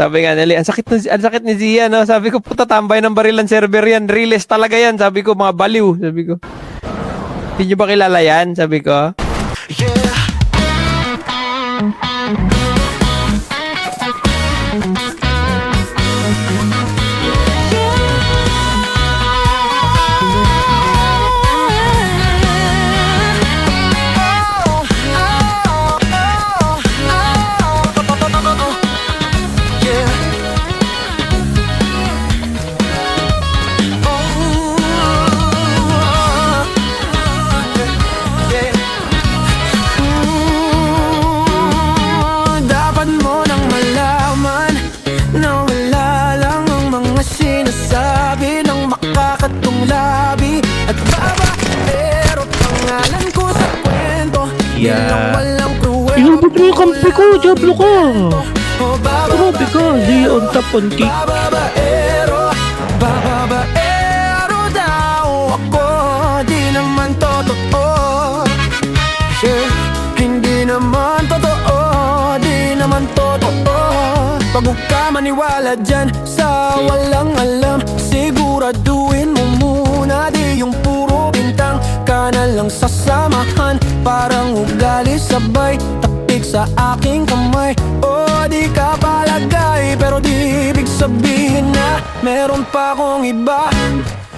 Sabi nga nila, ang sakit ni Zia, no? Sabi ko, puta, tambay ng barilan server yan. Riles talaga yan. Sabi ko, mga baliw. Sabi ko, hindi nyo ba kilala yan? Sabi ko. Dapat mo nang malaman na wala lang ang mga sinasabi ng makakatong labi at baba. Pero pangalan ko sa kwento, nilang walang pruweba. Ilubog mo yung kampi ko, Diablo ka. O Grabe ka, Zia on top on kick. babaero daw ako, di naman totoo. Yeah, hindi naman totoo, di naman totoo. Pag huwag ka maniwala dyan sa walang alam, siguraduhin mo muna di yung puro bintang ka na lang sasamahan. Parang ugali sabay, taktik sa aking kamay. O di ka palagay, pero di ibig sabihin na meron pa akong iba.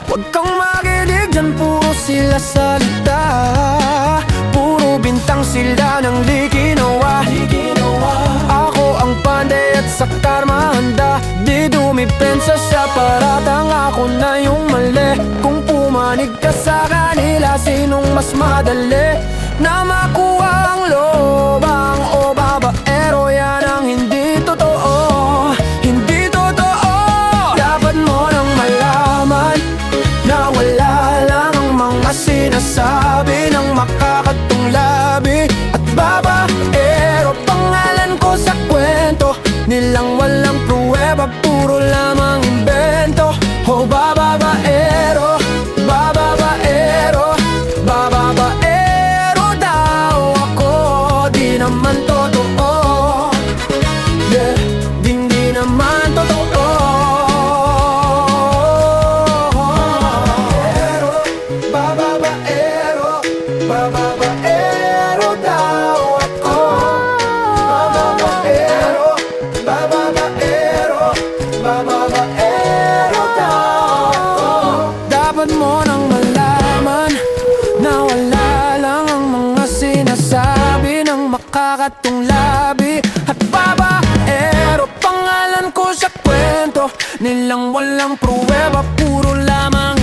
Huwag kang makinig dyan, puro sila salita. Puro bintang sila ng di ginawa. Ako ang panday at sa karma handa. Di dumipensa sa paratang ako na yung mali. Kung pumanig ka sa kanila, sinong mas madali na makuha ang lobang o babaero? Yan ang hindi totoo, hindi totoo. Dapat mo nang malaman na wala lang ang mga sinasabi ng makakatong labi at babaero. Pangalan ko sa kwento, nilang walang pruweba, puro lamang imbento. O babaero, babaero, babaero daw ako, di naman totoo. Yeah, di naman totoo. Babaero, babaero daw ako. Babaero, babaero, babaero daw ako. Dapat mo nang malaman na wala lang ang mga sinasabi ng makakatong labi at babaero. Pangalan ko sa kwento, nilang walang pruweba, puro lamang